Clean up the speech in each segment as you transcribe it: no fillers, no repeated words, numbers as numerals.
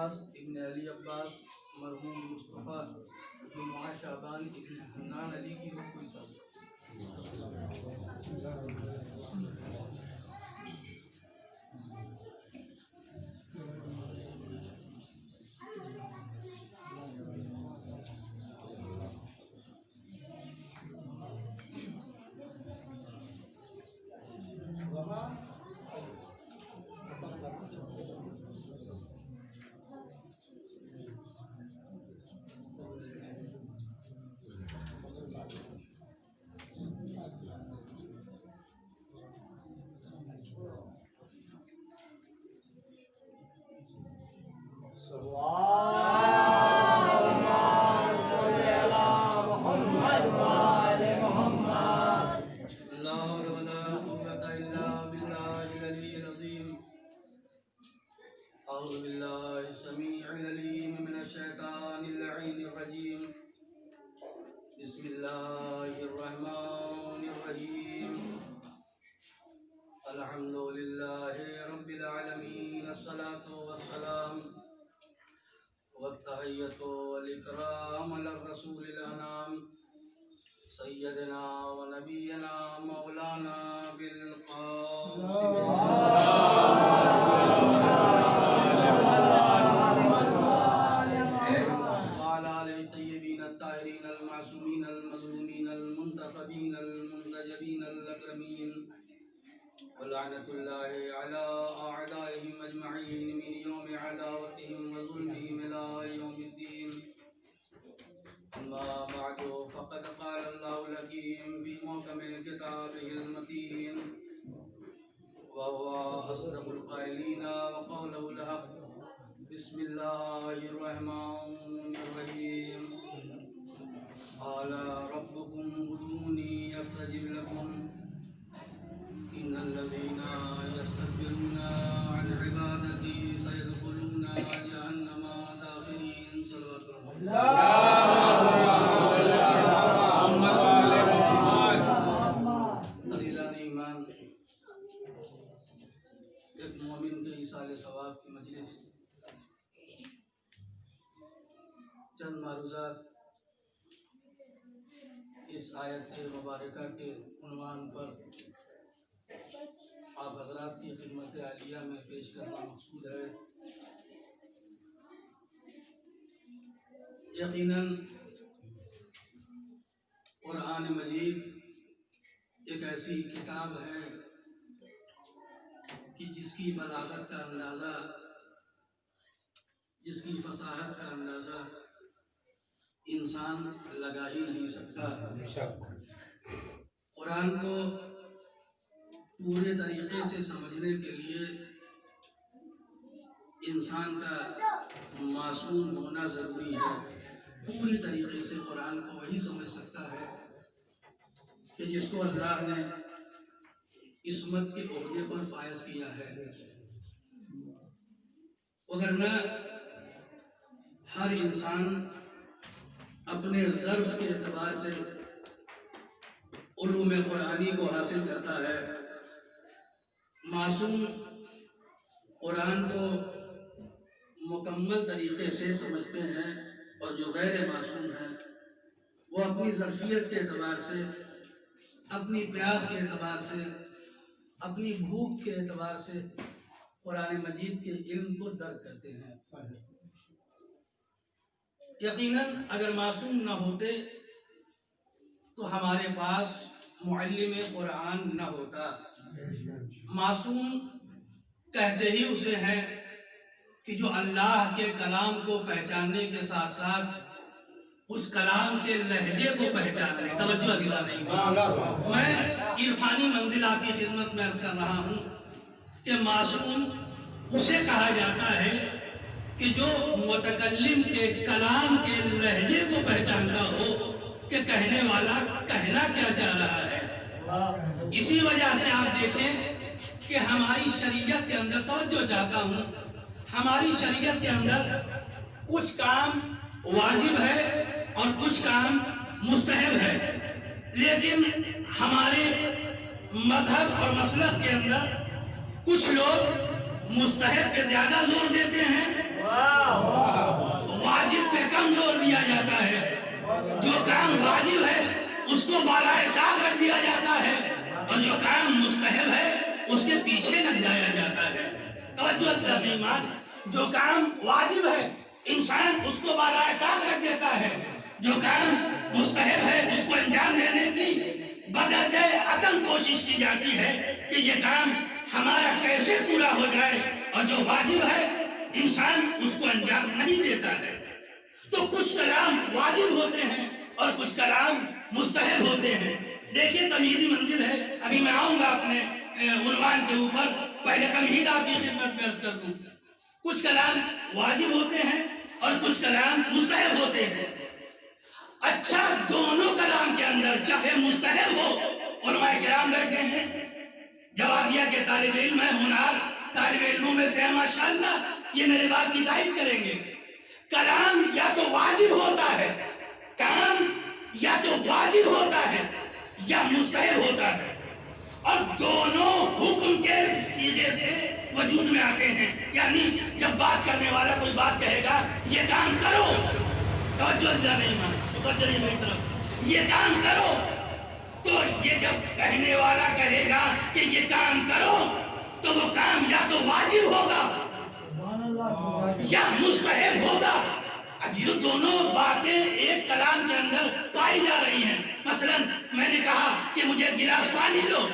عباس ابن علی عباس مرحوم مصطفیٰ ابن معاذ شعبان ابن حنان علی کی روح کو حساب سیدنا و نبینا مولانا بالقاسم وعلى آله الطيبين الطاهرين المعصومين المظلومين المنتخبين المنتجبين الأكرمين ولعنة الله على أعدائهم أجمعين من يوم عداوتهم وظلمهم إلى يوم الدين. أما بعد فقد قال الله الحكيم في محكم كتابه المتين وهو أصدق القائلين وقوله الحق. بسم الله الرحمن الرحيم. قال ربكم ادعوني أستجب لكم إن الذين يستكبرون عن عبادتي سيدخلون جهنم داخرين. صلوات الله. ثواب کی مجلس چند معروضات اس آیت مبارکہ کے عنوان پر آپ حضرات کی خدمت عالیہ میں پیش کرنا مقصود ہے. یقیناً قرآن مجید ایک ایسی کتاب ہے کہ جس کی بلاغت کا اندازہ، جس کی فصاحت کا اندازہ انسان لگا ہی نہیں سکتا. قرآن کو پورے طریقے سے سمجھنے کے لیے انسان کا معصوم ہونا ضروری ہے. پوری طریقے سے قرآن کو وہی سمجھ سکتا ہے کہ جس کو اللہ نے عصمت کے عہدے پر فائز کیا ہے. وگرنہ ہر انسان اپنے ظرف کے اعتبار سے علوم قرآنی کو حاصل کرتا ہے. معصوم قرآن کو مکمل طریقے سے سمجھتے ہیں اور جو غیر معصوم ہیں وہ اپنی ظرفیت کے اعتبار سے، اپنی پیاس کے اعتبار سے، اپنی بھوک کے اعتبار سے قرآن مجید کے علم کو درک کرتے ہیں. یقیناً اگر معصوم نہ ہوتے تو ہمارے پاس معلم قرآن نہ ہوتا. معصوم کہتے ہی اسے ہیں کہ جو اللہ کے کلام کو پہچاننے کے ساتھ ساتھ اس کلام کے لہجے کو پہچان لے. توجہ دلا نہیں. میں عرفانی منزل آپ کی خدمت میں عرض کر رہا ہوں کہ معصوم اسے کہا جاتا ہے کہ جو متکلم کے کلام کے لہجے کو پہچانتا ہو کہ کہنے والا کہنا کیا چاہ رہا ہے. اسی وجہ سے آپ دیکھیں کہ ہماری شریعت کے اندر، توجہ چاہتا ہوں، ہماری شریعت کے اندر کچھ کام واجب ہے اور کچھ کام مستحب ہے، لیکن ہمارے مذہب اور مسلک کے اندر کچھ لوگ مستحب پہ زیادہ زور دیتے ہیں بالائے طاق رکھ دیا جاتا ہے اور جو کام مستحب ہے اس کے پیچھے لگ جایا جاتا ہے۔ توجہ اللہ ایمان، جو کام واجب ہے انسان اس کو بالائے طاق رکھ دیتا ہے، جو کام مستحب ہے اس کو انجام دینے کی بدرجہ عدم کوشش کی جاتی ہے کہ یہ کام ہمارا کیسے پورا ہو جائے، اور جو واجب ہے انسان اس کو انجام نہیں دیتا ہے۔ تو کچھ کلام واجب ہوتے ہیں اور کچھ کلام مستحب ہوتے ہیں۔ دیکھیے تمہیدی منزل ہے، ابھی میں آؤں گا اپنے عنوان کے اوپر، پہلے تمہید آپ کی خدمت میں عرض کر دوں۔ کچھ کلام واجب ہوتے ہیں اور کچھ کلام مستحب ہوتے ہیں۔ اچھا، دونوں کلام کے اندر چاہے مستحب ہو، علماء کرام بیٹھے ہیں، جوابیہ کے طالب علم ہے، ہنار طالب علموں میں سے ماشاءاللہ یہ میرے بات کی تائید کریں گے۔ کلام یا تو واجب ہوتا ہے، کام یا تو واجب ہوتا ہے یا مستحب ہوتا ہے، اور دونوں حکم کے سیغے سے وجود میں آتے ہیں۔ یعنی جب بات کرنے والا کوئی بات کہے گا یہ کام کرو، توجہ نہیں مان، توجہ نہیں میری طرف، یہ کام کرو، تو یہ جب کہنے والا کہے گا کہ یہ کام کرو تو وہ کام یا تو واجب ہوگا یا مستحب ہوگا۔ اب یہ دونوں باتیں ایک کلام کے اندر پائی جا رہی ہیں۔ مثلا میں نے کہا کہ مجھے گلاس پانی دو،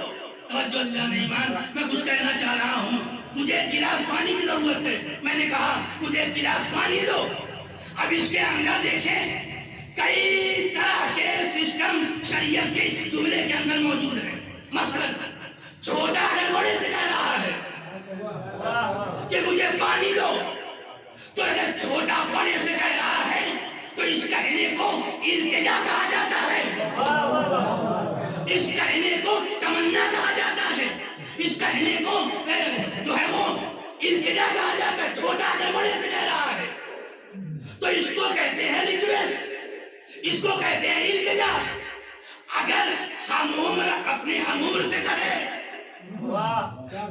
توجہ اللہ نہیں مان، میں کچھ کہنا چاہ رہا ہوں، مجھے ایک گلاس پانی کی ضرورت ہے، میں نے کہا مجھے ایک گلاس پانی دو۔ اب اس کے اندر دیکھیں کئی طرح کے سسٹم شریعت کے اس جملے کے اندر موجود ہیں۔ مثلا چھوٹا اگر بڑے سے کہہ رہا ہے کہ مجھے پانی دو، تو اگر چھوٹا بڑے سے کہہ رہا ہے تو اس کہنے کو التجا کہا جاتا ہے، اس کہنے کو تمنا کہا جاتا ہے، اس کہنے کو جو ہے وہ التجا کہا جاتا ہے۔ چھوٹا اگر بڑے سے کہہ رہا ہے تو اس کو کہتے ہیں ریکویسٹ، اس کو کہتے ہیں التجا۔ اگر ہم عمر اپنے ہم عمر سے کہے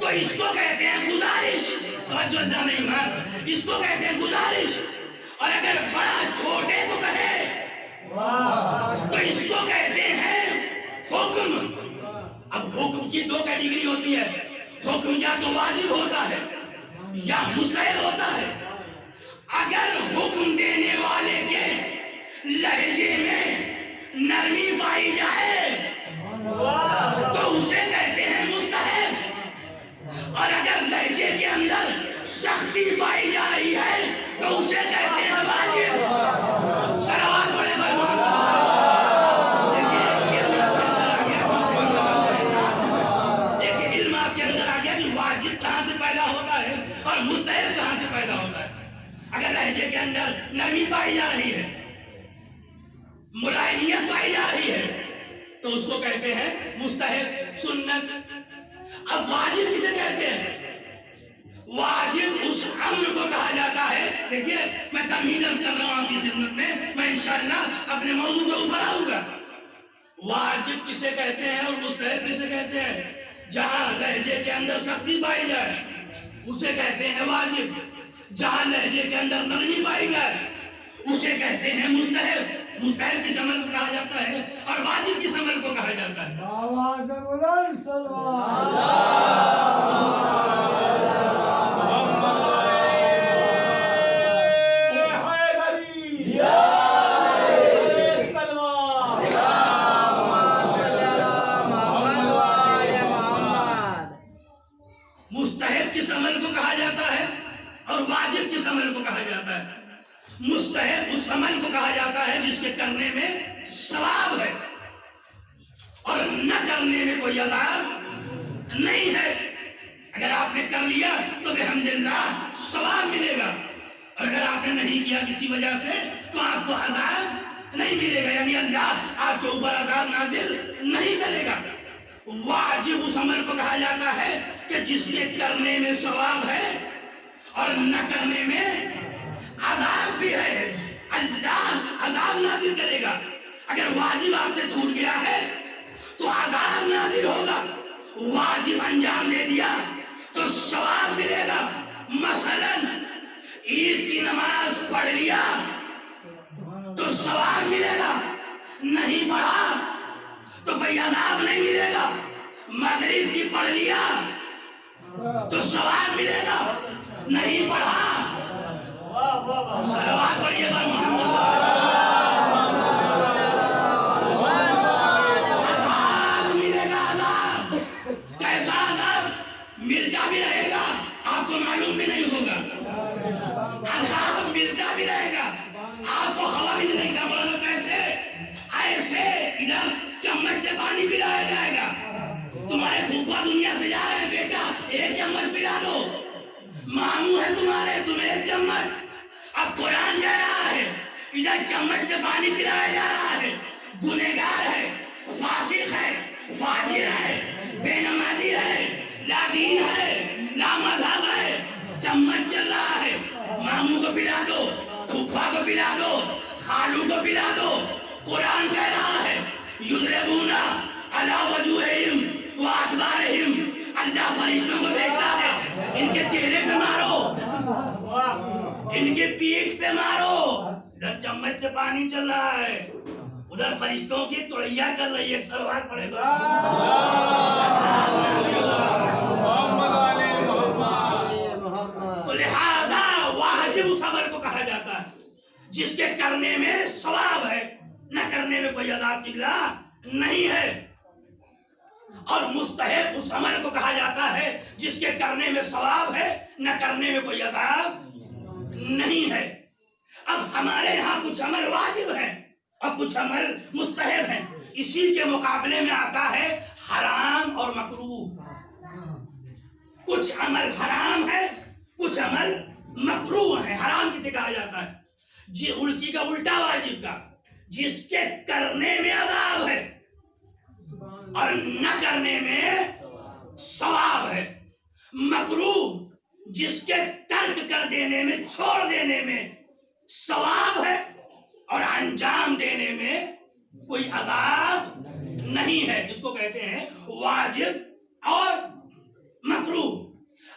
تو اس کو کہتے ہیں گزارش، توجہ نہیں مان، اس کو کہتے ہیں گزارش۔ اور اگر بڑا چھوٹے کو کہے تو اس کو کہتے ہیں حکم۔ اب حکم کی دو کیٹیگری ہوتی ہے، حکم یا تو واجب ہوتا ہے یا مستحب ہوتا ہے۔ اگر حکم دینے والے کے لہجے میں نرمی پائی جائے تو اسے کہتے ہیں مستحب، اور اگر لہجے کے اندر سختی پائی جا رہی ہے تو اسے کہتے ہیں واجب۔ صلوات پڑھیں بھائی محمد۔ دیکھیں علم آپ کے اندر آ گیا کہ واجب کہاں سے پیدا ہوتا ہے اور مستحب کہاں سے پیدا ہوتا ہے۔ اگر لہجے کے اندر نرمی پائی جا رہی ہے، ملائمیت پائی جا رہی ہے، تو اس کو کہتے ہیں مستحب، سنت۔ اب واجب کسے کہتے ہیں؟ واجب اس امر کو کہا جاتا ہے۔ دیکھیے میں تمہید عرض کر رہا ہوں آپ کی خدمت میں انشاءاللہ اپنے موضوع کے اوپر آؤں گا۔ واجب کسے کہتے ہیں اور مستحب کسے کہتے ہیں؟ جہاں لہجے کے اندر سختی پائی جائے اسے کہتے ہیں واجب، جہاں لہجے کے اندر نرمی پائی جائے اسے کہتے ہیں مستحب۔ مستحب کس عمل کو کہا جاتا ہے اور واجب کس عمل کو کہا جاتا ہے؟ مستحب کس عمل کو کہا جاتا ہے اور واجب کس عمل کو کہا جاتا ہے؟ مستحب اس عمل کو کہا جاتا ہے جس کے کرنے میں ثواب ہے اور نہ کرنے میں کوئی عذاب نہیں ہے۔ اگر آپ نے کر لیا تو بحمداللہ ثواب ملے گا، اور اگر آپ نے نہیں کیا کسی وجہ سے تو آپ کو عذاب نہیں ملے گا، یعنی اللہ آپ کے اوپر عذاب نازل نہیں کرے گا۔ واجب اس عمل کو کہا جاتا ہے کہ جس کے کرنے میں ثواب ہے اور نہ کرنے میں عذاب بھی ہے، اللہ عذاب نازل کرے گا۔ اگر واجب آپ سے چھوٹ گیا ہے تو عذاب نازل ہوگا، واجب انجام دے دیا تو ثواب ملے گا۔ مثلا عید کی نماز پڑھ لیا تو ثواب ملے گا، نہیں پڑھا تو کوئی عذاب نہیں ملے گا، مغرب کی پڑھ لیا تو ثواب ملے گا، نہیں پڑھا صلوات پڑھیے پر محمد عذاب ملے گا، عذاب کیسا عذاب ملتا بھی رہے گا، آپ کو معلوم بھی نہیں ہوگا، عذاب ملتا بھی رہے گا، آپ کو ہوا بھی نہیں کا بولو کیسے، ایسے ادھر چمچ سے پانی پلایا جائے گا، تمہارے پھوپھا دنیا سے جا رہے ہیں، بیٹا ایک چمچ پلا دو، ماموں ہے تمہارے، تمہیں ایک چمچ، اب قرآن کہہ رہا ہے ادھر چمچ سے پانی پلایا جا رہا ہے، گنہگار ہے، فاسق ہے، فاجر ہے، بے نمازی ہے، لا دین ہے، لا مذہب ہے، چمچ چل رہا ہے، ماموں کو پلا دو، پھوپھا کو پلا دو، خالو کو پلا دو، قرآن کہہ رہا ہے یضربون علی وجوہہم وادبارہم، اللہ فرشتوں کو بھیجتا ہے، ان کے چہرے پہ مارو، ان کے پیٹھ پہ مارو، ادھر چمچ سے پانی چل رہا ہے، ادھر فرشتوں کی تڑیا چل رہی ہے، صلوات پڑھے گا تو لہذا واجب اس عمل کو کہا جاتا ہے جس کے کرنے میں ثواب ہے، نہ کرنے میں کوئی عذاب قبلہ نہیں ہے، اور مستحب اس عمل کو کہا جاتا ہے جس کے کرنے میں ثواب ہے، نہ کرنے میں کوئی عذاب نہیں ہے۔ اب ہمارے یہاں کچھ عمل واجب ہیں اور کچھ عمل مستحب ہیں، اسی کے مقابلے میں آتا ہے حرام اور مکروہ، کچھ عمل حرام ہے، کچھ عمل مکروہ ہے۔ حرام کسے کہا جاتا ہے؟ اسی کا الٹا واجب کا، جس کے کرنے میں عذاب ہے اور نہ کرنے میں ثواب ہے۔ مکروہ جس کے ترک کر دینے میں، چھوڑ دینے میں ثواب ہے اور انجام دینے میں کوئی عذاب نہیں ہے، اس کو کہتے ہیں واجب اور مکروہ۔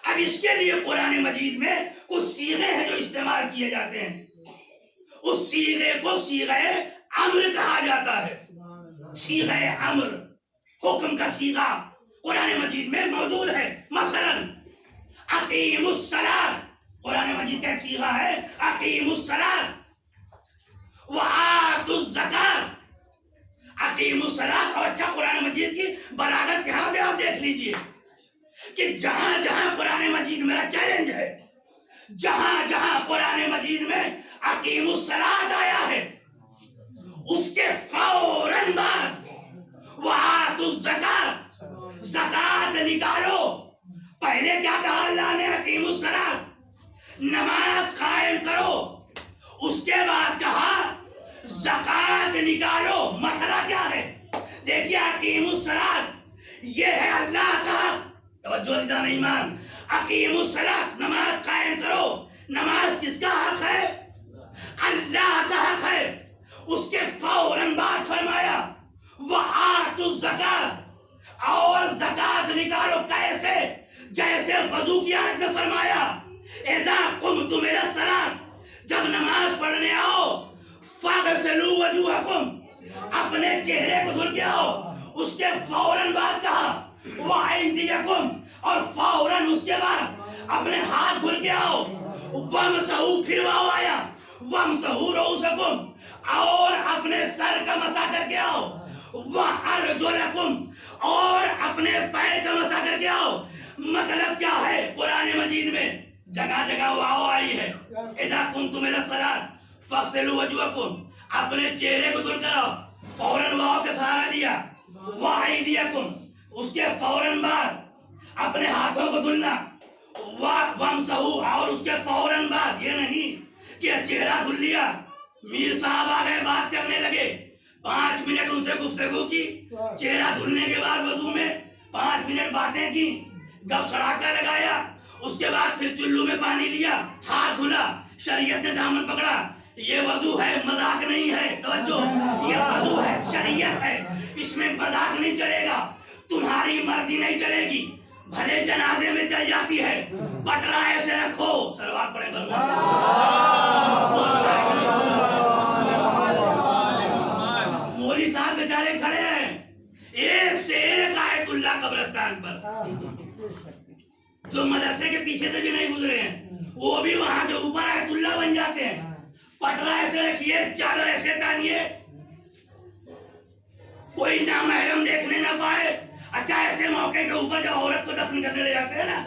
اب اس کے لیے قرآن مجید میں کچھ صیغے ہیں جو استعمال کیے جاتے ہیں، اس صیغے کو صیغہ امر کہا جاتا ہے۔ صیغہ امر، حکم کا صیغہ قرآن مجید میں موجود ہے۔ مثلا اقیم الصلاۃ، قرآن مجید کا ایک صیغہ ہے اقیم الصلاۃ وآتوا الزکاۃ۔ اقیم الصلاۃ، اور اچھا قرآن مجید کی بلاغت یہاں پہ آپ دیکھ لیجئے کہ جہاں جہاں قرآن مجید میرا چیلنج ہے، جہاں جہاں قرآن مجید میں اقیم الصلاۃ آیا ہے، اس کے فوراً بعد وآتوا الزکاۃ، زکات نکالو۔ پہلے کیا کہا اللہ نے؟ اقیم الصلاۃ، نماز قائم کرو۔ اس کے بعد کہا زکات نکالو۔ مسئلہ کیا ہے؟ دیکھیے اقیم الصلاۃ یہ ہے اللہ کا، توجہ دیدان ایمان، اقیم الصلاۃ نماز قائم کرو۔ نماز کس کا حق ہے؟ اللہ کا حق ہے۔ اس کے فوراً بعد فرمایا وآتوا الزکاۃ، اور زکات نکالو۔ کیسے؟ جیسے وضو کی آیت میں فرمایا اذا قمتم الی الصلاۃ، جب نماز پڑھنے آؤ فاغسلوا وجوہکم، اپنے چہرے کو دھل کے آؤ۔ اس کے فوراً بعد کہا وایدیکم، اور فوراً اس کے بعد اپنے ہاتھ دھل کے آؤ۔ وامسحوا، پھر واو آیا وامسحوا رؤوسکم، اور اپنے سر کا مسح کر کے آؤ۔ وارجلکم، اور اپنے پیر کا مسح کر کے آؤ۔ مطلب کیا ہے؟ قرآن مجید میں جگہ جگہ واو آئی ہے، اذا قمتم الی الصلاۃ فاغسلوا وجوہکم، اپنے چہرے کو دھل کر آؤ، فوراً واو کا سہارا لیا۔ وایدیکم، اس کے فوراً بعد اپنے ہاتھوں کو دھلنا۔ وامسحوا، اور اس کے فوراً بعد، یہ نہیں کہ چہرہ دھل لیا، میر صاحب آ گئے بات کرنے لگے، 5 منٹ ان سے گفتگو کی، چہرہ دھلنے کے بعد وضو میں 5 منٹ باتیں کی، گپ سڑاکا لگایا، اس کے بعد پھر چلو میں پانی لیا، ہاتھ دھلا، شریعت نے دامن پکڑا۔ یہ وضو ہے، مذاق نہیں ہے، توجہ، یہ وضو ہے، شریعت ہے، اس میں مذاق نہیں چلے گا، تمہاری مرضی نہیں چلے گی، بھلے جنازے میں چل جاتی ہے، بٹرا ایسے رکھو۔ صلوات پڑھیں مولوی صاحب بیچارے کھڑے ہیں، قبرستان پر، جو مدرسے کے پیچھے سے بھی نہیں گزرے ہیں وہ بھی وہاں کے اوپر آیت اللہ بن جاتے ہیں. پٹرا ایسے رکھیے، چادر ایسے تانیے، کوئی نامحرم دیکھنے نہ پائے. اچھا ایسے موقع کے اوپر جب عورت کو دفن کرنے لے جاتے ہیں نا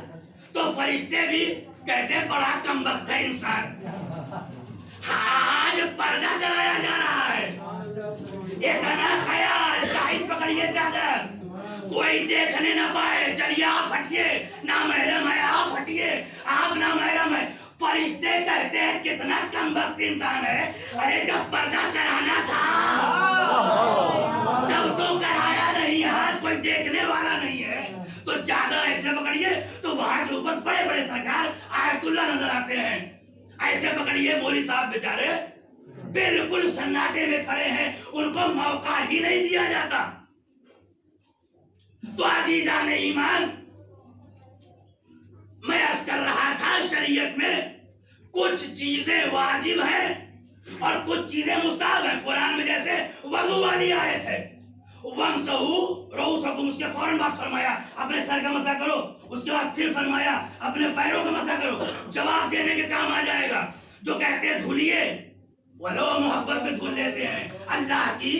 تو فرشتے بھی کہتے ہیں بڑا کم وقت ہے انسان. آج پردہ کرایا جا رہا ہے، اتنا خیال، ٹائٹ پکڑیے چادر، کوئی دیکھنے نہ پائے، چلیے آپ ہٹیے، نامحرم ہے آپ ہٹیے، آپ نامحرم ہے. فرشتے کہتے ہیں کتنا کم وقت انسان ہے. ارے جب پردہ کرانا تھا تب تو کرایا نہیں، آج کوئی دیکھنے والا نہیں ہے تو چادر ایسے پکڑیے تو وہاں کے اوپر بڑے بڑے سرکار آیت اللہ نظر آتے ہیں. ایسے پکڑیے، مولوی صاحب بیچارے بالکل سناٹے میں کھڑے ہیں، ان کو موقع ہی نہیں دیا جاتا. تو عزیزان ایمان، میں عرض کر رہا تھا شریعت میں کچھ چیزیں واجب ہیں اور کچھ چیزیں مستحب ہیں. قرآن میں جیسے وضو والی آیت ہے، وَامْسَحُوا رُؤُوسَكُمْ، اس کے فوراً بعد فرمایا اپنے سر کا مسح کرو، اس کے بعد پھر فرمایا اپنے پیروں کا مسح کرو. جواب دینے کے کام آ جائے گا. جو کہتے ہیں دھولیے، وہ لوگ محبت میں دھل لیتے ہیں. اللہ کی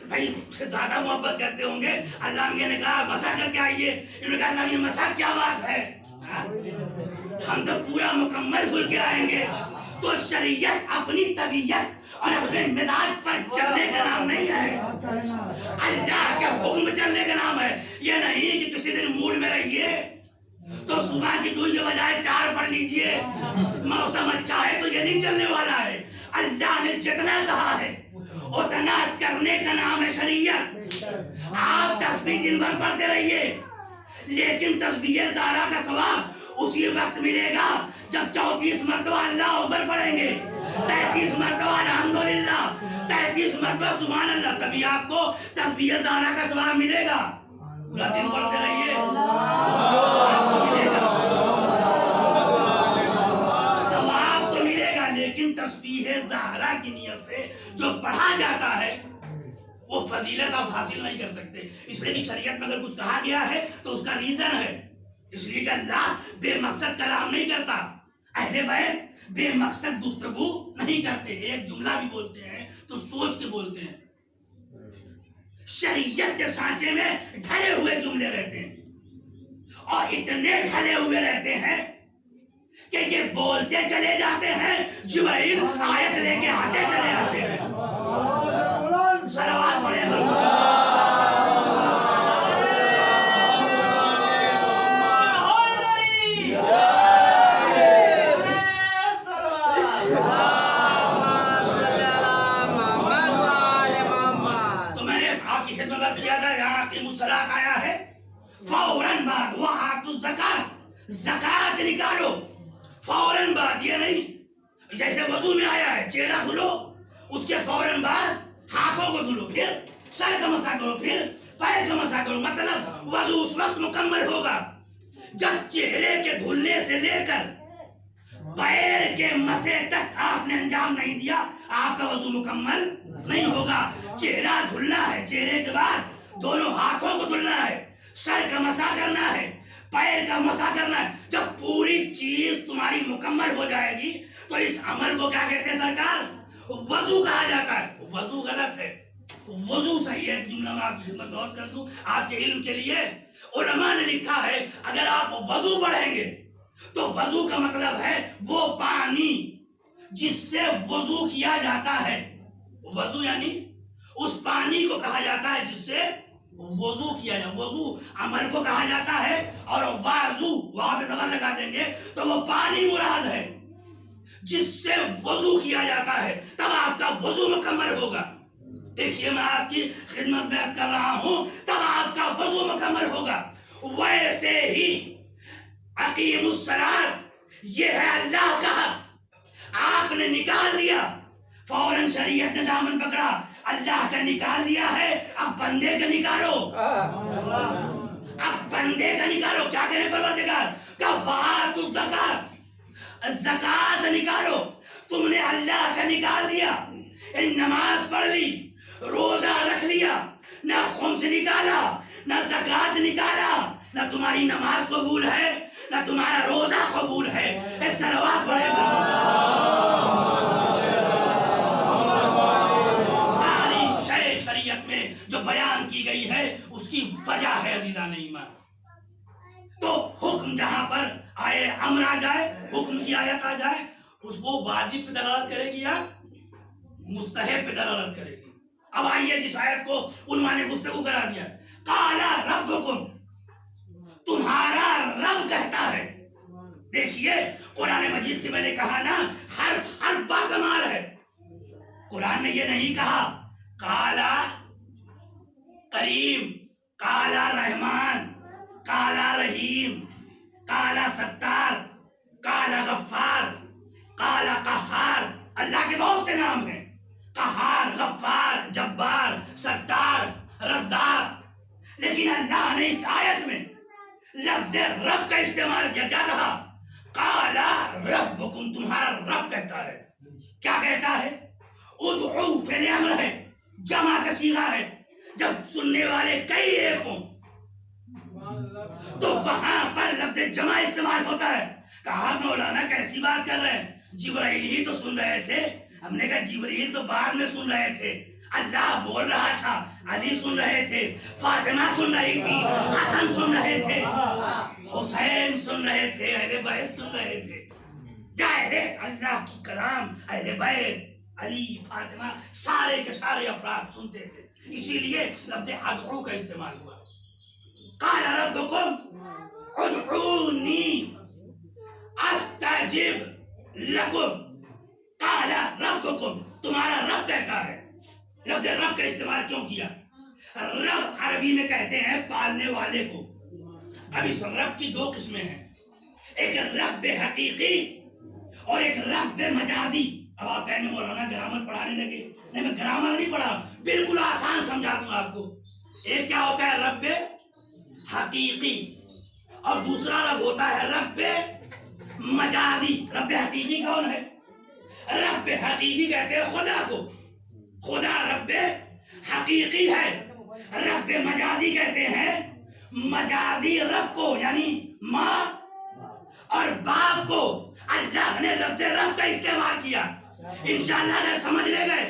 بھائی زیادہ محبت کرتے ہوں گے. اللہ نے کہا مسح کر کے آئیے، انہوں نے کہا اللہ یہ مسح کیا بات ہے، ہم تو پورا مکمل دھل کے آئیں گے. تو شریعت اپنی طبیعت اور اپنے مزاج پر چلنے کا نام نہیں ہے، اللہ کے حکم چلنے کا نام ہے. یہ نہیں کہ کسی دن موڈ میں رہیے تو صبح کی دودھ کے بجائے 4 پڑھ لیجئے، موسم اچھا ہے تو یہ نہیں چلنے والا ہے. اللہ نے جتنا کہا ہے اتنا کرنے کا نام ہے شریعت. آپ تسبیح دن بھر پڑھتے رہیے لیکن تسبیح زہرا کا ثواب اسی وقت ملے گا جب 34 مرتبہ اللہ اکبر پڑھیں گے، 33 مرتبہ الحمدللہ، 33 مرتبہ سبحان اللہ، تبھی آپ کو تسبیح زہرا کا ثواب ملے گا. پورا دن پڑھتے رہیے، ثواب تو ملے گا، لیکن تسبیح زہرا کی نیت سے جو پڑھا جاتا ہے وہ فضیلت آپ حاصل نہیں کر سکتے. اس لیے کہ شریعت میں اگر کچھ کہا گیا ہے تو اس کا ریزن ہے. اس لیے کہ اللہ بے مقصد کلام نہیں کرتا، اہل بیت بے مقصد گفتگو نہیں کرتے. ایک جملہ بھی بولتے ہیں تو سوچ کے بولتے ہیں. شریعت کے سانچے میں ڈھلے ہوئے جملے رہتے ہیں اور اتنے ڈھلے ہوئے رہتے ہیں کہ یہ بولتے چلے جاتے ہیں، جبرائیل آیت لے کے آتے چلے آتے ہیں. صلوات پڑھیں فوراً بعد وَآتُوا الزَّکَاۃَ، زکات نکالو. فوراً بعد، یہ نہیں جیسے وضو میں آیا ہے چہرہ دھلو، اس کے فوراً بعد ہاتھوں کو دھلو، پھر سر کا مسح کرو، پھر پیر کا مسح کرو. مطلب وضو اس وقت مکمل ہوگا جب چہرے کے دھلنے سے لے کر پیر کے مسح تک آپ نے انجام نہیں دیا، آپ کا وضو مکمل نہیں ہوگا. چہرہ دھلنا ہے، چہرے کے بعد دونوں ہاتھوں کو دھلنا ہے، سر کا مسح کرنا ہے، پیر کا مسح کرنا ہے. جب پوری چیز تمہاری مکمل ہو جائے گی تو اس عمل کو کیا کہتے ہیں سرکار؟ وضو کہا جاتا ہے. وضو غلط ہے، وضو صحیح ہے. جملہ میں آپ کی خدمت غور کر دوں آپ کے علم کے لیے. علماء نے لکھا ہے اگر آپ وضو پڑھیں گے تو وضو کا مطلب ہے وہ پانی جس سے وضو کیا جاتا ہے. وضو یعنی اس پانی کو کہا جاتا ہے جس سے وضو کیا جائے. وضو عمل کو کہا جاتا ہے اور وضو وہاں پہ زبان لگا دیں گے تو وہ پانی مراد ہے جس سے وضو کیا جاتا ہے. تب آپ کا وضو مکمل ہوگا. دیکھیے میں آپ کی خدمت میں عرض کر رہا ہوں تب آپ کا وضو مکمل ہوگا. ویسے ہی اقیم الصلاۃ، یہ ہے اللہ کا حق. آپ نے نکال لیا، فوراً شریعت نے دامن پکڑا، اللہ کا نکال دیا ہے، اب بندے کا نکالو. اب بندے کا نکالو. کیا کریں پروردگار کا؟ وَآتُوا الزَّکَاۃَ، زکات نکالو. تم نے اللہ کا نکال دیا، نماز پڑھ لی، روزہ رکھ لیا، نہ خمس نکالا، نہ زکات نکالا، نہ تمہاری نماز قبول ہے، نہ تمہارا روزہ قبول ہے. ایک صلوات پڑھے گا. ساری شریعت میں جو بیان کی گئی ہے اس کی وجہ ہے عزیزان ایمان. تو حکم جہاں پر آئے، امر آ جائے، حکم کی آیت آ جائے، اس کو واجب پہ دلالت کرے گی یا مستحب پہ دلالت کرے گی. اب آئیے جس آیت کو عنوان گفتگو کرا دیا، قال ربکم، تمہارا رب کہتا ہے. دیکھیے قرآن مجید کی میں نے کہا نا، حرف با کمال ہے. قرآن نے یہ نہیں کہا قالا کریم، قالا رحمان، قالا رحیم، قالا ستار، قالا غفار، قالا قہار. اللہ کے بہت سے نام ہیں، قہار، غفار، جبار، ستار، رزاق. لیکن اللہ نے اس آیت میں لفظ رب کا استعمال کیا. کیا کہا؟ قالا ربکم، تمہارا رب کہتا ہے. کیا کہتا ہے؟ ادعو فعل امر ہے، جمع کا صیغہ ہے. جب سننے والے کئی ایک ہوں تو وہاں پر لفظ جمع استعمال ہوتا ہے. کہا مولانا کیسی بات کر رہے ہیں، جبرائیل ہی تو سن رہے تھے. ہم نے کہا جبرائیل تو بعد میں سن رہے تھے، اللہ بول رہا تھا، علی سن رہے تھے، فاطمہ سن رہی تھی، حسن سن رہے تھے، حسین سن رہے تھے، اہل بیت سن رہے تھے. ڈائریکٹ اللہ کی کلام اہل بیت، علی، فاطمہ، سارے کے سارے افراد سنتے تھے. اسی لیے لفظ ادعو کا استعمال ہوا. قال ربکم ادعونی استجب لکم. قال ربکم، تمہارا رب کہتا ہے. لفظ رب کا استعمال کیوں کیا؟ رب عربی میں کہتے ہیں پالنے والے کو. اب اس رب کی دو قسمیں ہیں، ایک رب حقیقی اور ایک رب مجازی. اب آپ کہیں گے مولانا گرامر پڑھانے لگے. نہیں، میں گرامر نہیں پڑھا، بالکل آسان سمجھا دوں آپ کو. ایک کیا ہوتا ہے؟ رب حقیقی، اور دوسرا رب ہوتا ہے رب مجازی. رب حقیقی کون ہے؟ رب حقیقی کہتے ہیں خدا کو، خدا رب حقیقی ہے. رب مجازی کہتے ہیں مجازی رب کو، یعنی ماں اور باپ کو. اللہ نے لفظ رب کا استعمال کیا. انشاءاللہ اگر سمجھ لے گئے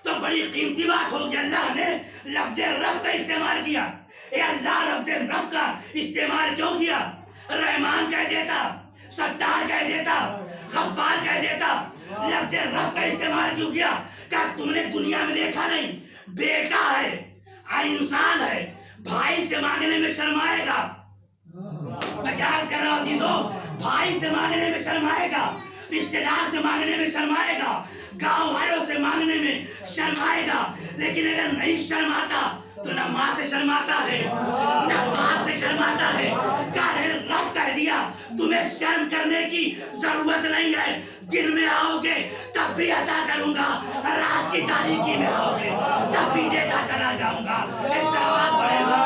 تو بڑی قیمتی بات ہوگی. اللہ نے لفظ رب کا استعمال کیا. اے اللہ لفظ رب کا استعمال کیوں کیا؟ رحمان کہہ دیتا، ستار کہہ دیتا، غفار کہہ دیتا. لفظ رب کا استعمال کیوں کیا؟ کہ تم نے دنیا میں دیکھا نہیں، بیٹا ہے، انسان ہے، بھائی سے مانگنے میں شرمائے گا. میں یاد کر رہا ہوں عزیزو، بھائی سے مانگنے میں شرمائے گا، رشتہ دار سے مانگنے میں شرمائے گا، گاؤں والوں سے مانگنے میں شرمائے گا. لیکن اگر نہیں شرماتا تو نہ ماں سے شرماتا ہے، نہ باپ سے شرماتا ہے. رب کہہ دیا تمہیں شرم کرنے کی ضرورت نہیں ہے. دن میں آؤ گے تب بھی عطا کروں گا، رات کی تاریکی میں آؤ گے تب بھی دیتا چلا جاؤں گا. ایک صلوات پڑھے گا.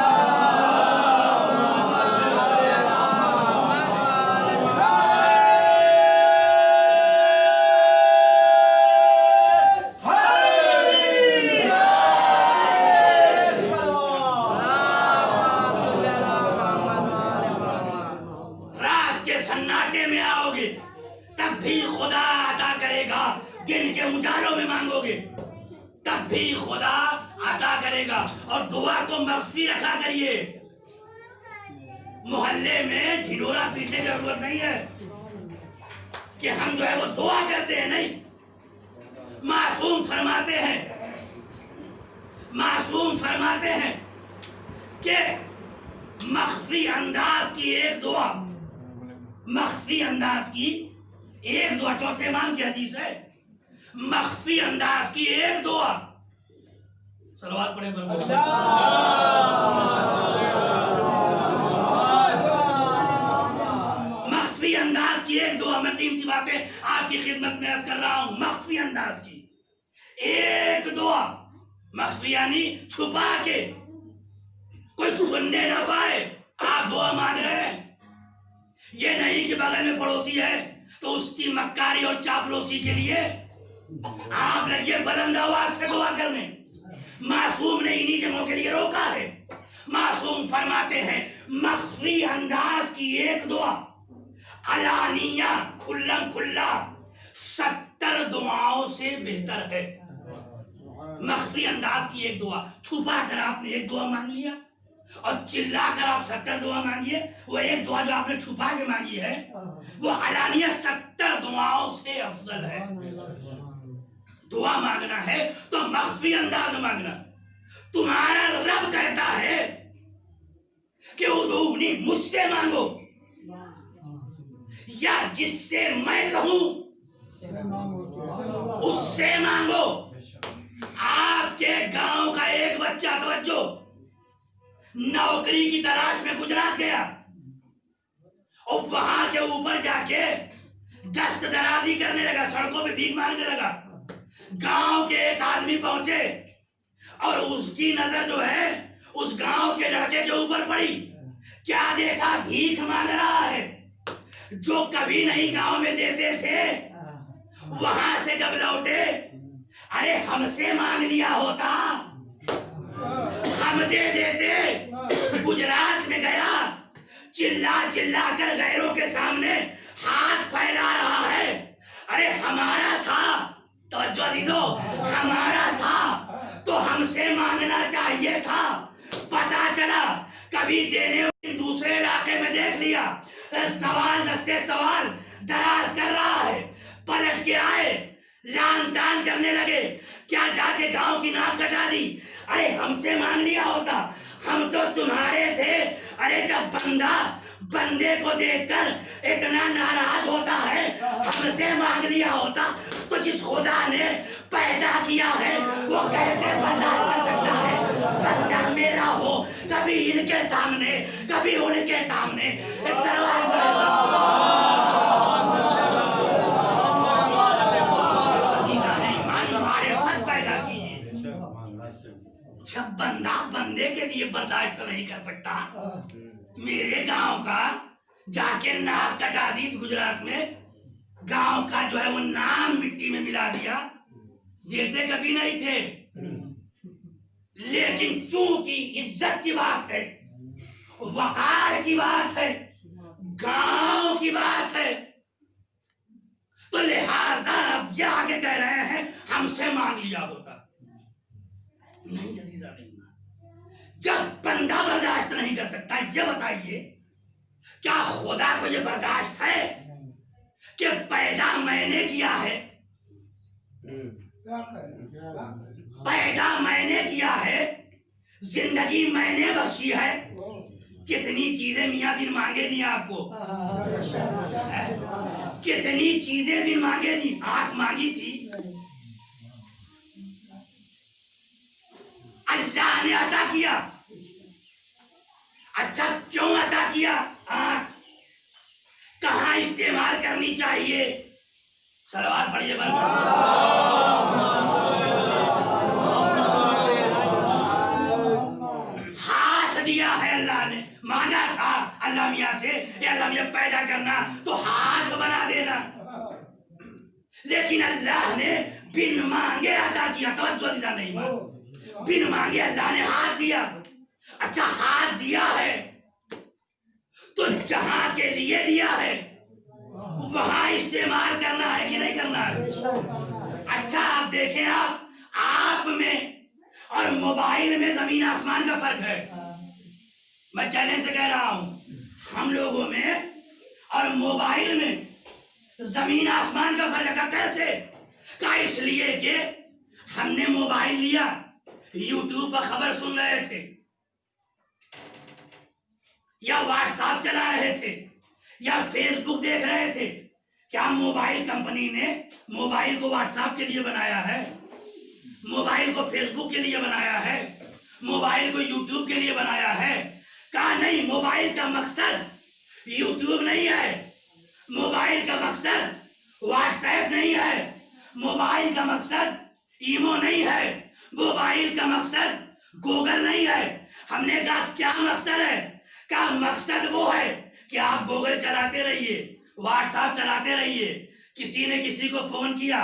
دن کے اجالوں میں مانگو گے تب بھی خدا عطا کرے گا. اور دعا کو مخفی رکھا کریے. محلے میں ڈھنڈورا پیٹنے کی ضرورت نہیں ہے کہ ہم جو ہے وہ دعا کرتے ہیں. نہیں، معصوم فرماتے ہیں کہ مخفی انداز کی ایک دعا، چوتھے امام کی حدیث ہے، مخفی انداز کی ایک دعا. صلوات پڑھیں پر مخفی انداز کی ایک دعا. میں قیمتی باتیں آپ کی خدمت میں عرض کر رہا ہوں. مخفی انداز کی ایک دعا، مخفی یعنی چھپا کے کوئی سننے نہ پائے آپ دعا مانگ رہے ہیں. یہ نہیں کہ بغل میں پڑوسی ہے تو اس کی مکاری اور چاپلوسی کے لیے آپ لگیے بلند آواز سے دعا کرنے. معصوم نے انہی جگہوں کے لیے روکا ہے. معصوم فرماتے ہیں مخفی انداز کی ایک دعا علانیہ کھلم کھلا 70 دعاؤں سے بہتر ہے. مخفی انداز کی ایک دعا، چھپا کر آپ نے ایک دعا مانگ لیا اور چلا کر آپ 70 دعا مانگیے. وہ ایک دعا جو آپ نے چھپا کے مانگی ہے وہ علانیہ 70 دعاؤں سے افضل ہے. دعا مانگنا ہے تو مخفی انداز میں مانگنا. تمہارا رب کہتا ہے کہ ادعونی، مجھ سے مانگو، یا جس سے میں کہوں اس سے مانگو. آپ کے گاؤں کا ایک بچہ، توجہ، نوکری کی تلاش میں گجرات گیا اور وہاں کے اوپر جا کے دست درازی کرنے لگا، سڑکوں پہ بھیک مانگنے لگا. گاؤں کے ایک آدمی پہنچے اور اس کی نظر جو ہے اس گاؤں کے لڑکے کے اوپر پڑی. کیا دیکھا؟ بھیک مانگ رہا ہے. جو کبھی نہیں گاؤں میں دیتے تھے وہاں سے جب لوٹے، ارے ہم سے مانگ لیا ہوتا ہم دے دیتے. گجرات میں گیا، چلا چلا کر غیروں کے سامنے ہاتھ پھیلا رہا ہے. ارے ہمارا تھا، توجہ عزیزو، ہمارا تھا تو ہم سے مانگنا چاہیے تھا. پتا چلا کبھی دینے دوسرے علاقے میں دیکھ لیا، سوال دستے سوال دراز کر رہا ہے. پلٹ کے آئے، لان تان کرنے لگے. کیا جا کے گاؤں کی ناک کٹا دی؟ ارے ہم سے مانگ لیا ہوتا، ہم تو تمہارے تھے. ارے جب بندہ بندے کو دیکھ کر اتنا ناراض ہوتا ہے، ہم سے مانگ لیا ہوتا تو جس خدا نے پیدا کیا ہے وہ کیسے برداشت کر سکتا ہے؟ بندہ میرا ہو، کبھی ان کے سامنے کبھی ان کے سامنے. جب بندہ بندے کے لیے برداشت نہیں کر سکتا، میرے گاؤں کا جا کے ناک کٹا دی. گجرات میں گاؤں کا جو ہے وہ نام مٹی میں ملا دیا. دیتے کبھی نہیں تھے، لیکن چونکہ عزت کی بات ہے، وقار کی بات ہے، گاؤں کی بات ہے، تو لہذا اب یہ آگے کہہ رہے ہیں ہم سے مانگ لیا ہوتا. نہیں عزیزہ، نہیں. جب بندہ برداشت نہیں کر سکتا، یہ بتائیے کیا خدا کو یہ برداشت ہے کہ پیدا میں نے کیا ہے، پیدا میں نے کیا ہے، زندگی میں نے بخشی ہے. کتنی چیزیں میاں بن مانگے دی آپ کو، کتنی چیزیں بن مانگے دی. آنکھ مانگی تھی، اللہ نے عطا کیا. اچھا کیوں عطا کیا؟ آنکھ کہاں استعمال کرنی چاہیے؟ صلوات پڑھیے برابر. ہاتھ دیا ہے اللہ نے، مانگا تھا اللہ میاں سے، اے اللہ میاں پیدا کرنا تو ہاتھ بنا دینا، لیکن اللہ نے بن مانگے عطا کیا. توجہ دیتا نہیں مان، بن مانگے اللہ نے ہاتھ دیا. اچھا ہاتھ دیا ہے تو جہاں کے لیے دیا ہے وہاں استعمال کرنا ہے کہ نہیں کرنا ہے؟ اچھا آپ دیکھیں، آپ میں اور موبائل میں زمین آسمان کا فرق ہے. میں چیلنج سے کہہ رہا ہوں، ہم لوگوں میں اور موبائل میں زمین آسمان کا فرق ہے. کیسے؟ کہ اس لیے کہ ہم نے موبائل لیا، یوٹیوب پر خبر سن رہے تھے یا واٹس ایپ چلا رہے تھے یا فیس بک دیکھ رہے تھے. کیا موبائل کمپنی نے موبائل کو واٹس ایپ کے لیے بنایا ہے، موبائل کو فیس بک کے لیے بنایا ہے، موبائل کو یوٹیوب کے لیے بنایا ہے؟ کہا نہیں. موبائل کا مقصد یوٹیوب نہیں ہے، موبائل کا مقصد واٹس ایپ نہیں ہے، موبائل کا مقصد ایمو نہیں ہے، موبائل کا مقصد گوگل نہیں ہے. ہم نے کہا کیا مقصد ہے؟ کہا مقصد وہ ہے کہ آپ گوگل چلاتے رہیے، واٹس ایپ چلاتے رہیے، کسی نے کسی کو فون کیا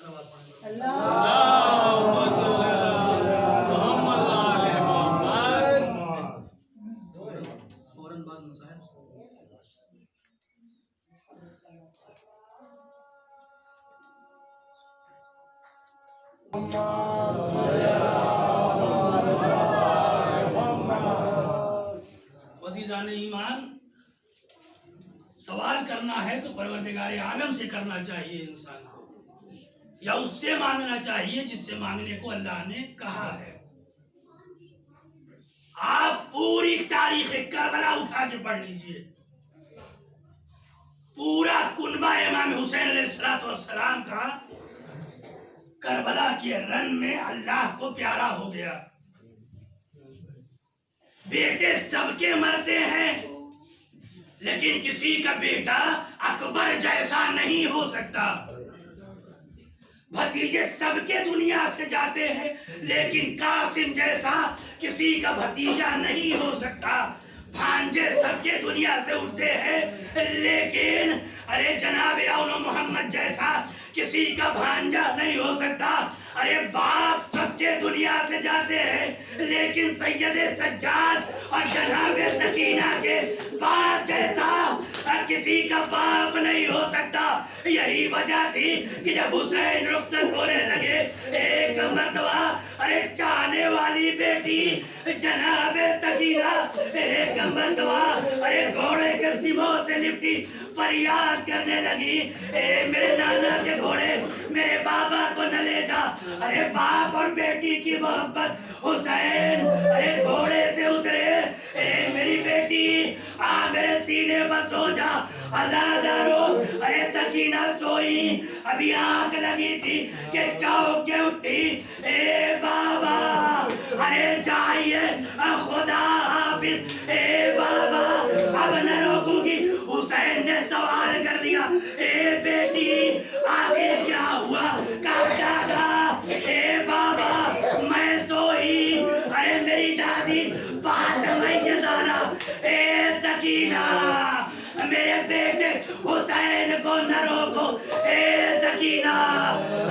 فوراً بعد مسائل وزیران ایمان، سوال کرنا ہے تو پروردگار عالم سے کرنا چاہیے انسان کو، یا اس سے مانگنا چاہیے جس سے مانگنے کو اللہ نے کہا ہے۔ آپ پوری تاریخ کربلا اٹھا کے پڑھ لیجئے، پورا کنبہ امام حسین علیہ السلام کا کربلا کے رن میں اللہ کو پیارا ہو گیا۔ بیٹے سب کے مرتے ہیں، لیکن کسی کا بیٹا اکبر جیسا نہیں ہو سکتا۔ بھتیجے سب کے دنیا سے جاتے ہیں، لیکن قاسم جیسا کسی کا بھتیجا نہیں ہو سکتا۔ بھانجے سب کے دنیا سے اٹھتے ہیں، لیکن ارے جناب اول محمد جیسا کسی کا بھانجا نہیں ہو سکتا۔ ارے باپ سب کے دنیا سے جاتے ہیں، لیکن سید سجاد اور جناب سکینہ کے باپ جیسا کسی کا باپ نہیں ہو سکتا۔ یہی وجہ تھی کہ جب حسین رخصت ہونے لگے، ایک مرتبہ ارے چاہنے والی بیٹی جناب سکینہ ایک مرتبہ ارے گھوڑے کے سیموں سے لپٹی فریاد کرنے لگی، اے میرے نانا کے گھوڑے میرے بابا کو نہ لے جا۔ ارے باپ اور بیٹی کی محبت، حسین ارے گھوڑے سے اترے، اے میری بیٹی آ میرے سینے پر سو جا۔ آزادارو ارے سکینہ سوئی، ابھی آنکھ لگی تھی کہ چوک کے اٹھی، اے بابا ارے جائیے خدا حافظ، اے بابا اب نہ روکوں گی۔ حسین نے سوال کر دیا، اے بیٹی آخر کیا ہوا، کب جاگا؟ اے بابا میں سوئی، ارے میری دادی فاطمہ زہرا، اے سکینہ میرے بیٹے حسین کو نہ روکو، اے سکینہ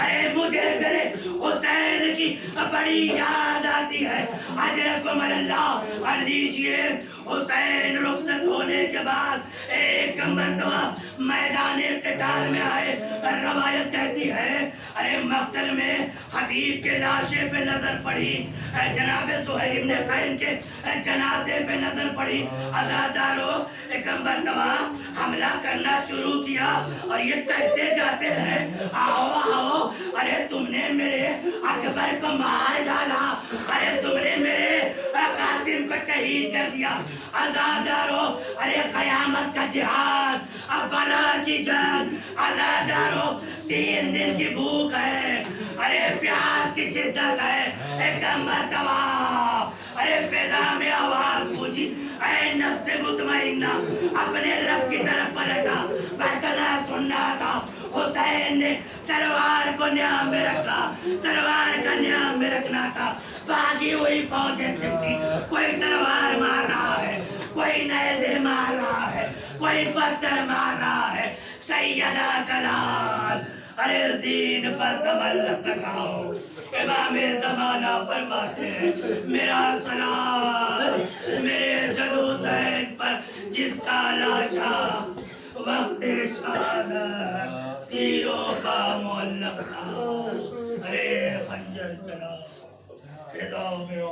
ارے مجھے میرے حسین کی بڑی یاد آتی ہے۔ اجرکم اللہ اور لیجئے، حسین رخصت ہونے کے بعد ایک مرتبہ میدان قتال میں آئے۔ روایت کہتی ہے ارے مقتل میں حبیب کے لاشے پہ نظر پڑی، جناب سہیل ابن قین کے جنازے پہ نظر پڑی۔ عزادارو ایک مرتبہ حملہ کرنا شروع کیا اور یہ کہتے جاتے ہیں، آؤ آؤ ارے تم نے میرے اکبر کو مار ڈالا، ارے تم نے میرے قاسم کو شہید کر دیا۔ عزادارو ارے قیامت کا جہاد، بلا کی جنگ، عزادارو 3 دن کی بھوک ہے، ارے پیاس کی شدت ہے۔ ایک مرتبہ ارے فضا میں آواز پوچھی، اے نفس مطمئنہ اپنے رب کی طرف پلٹا، بہتنا سننا تھا۔ حسین نے تلوار کو نیام میں رکھا، تلوار کا نیام میں رکھنا تھا۔ باقی ہوئی فوجیں سمٹی، کوئی تلوار مار رہا ہے، کوئی نیزے مار رہا ہے، کوئی پتھر مار رہا ہے۔ سیدہ کلال ارے دین پر زمن نہ سکھاؤ، امام زمانہ فرماتے ہیں، میرا سلام میرے جدو زین پر جس کا لاشا وقت شہادت تیروں کا معلق تھا۔ ارے خنجر چلا فضا میں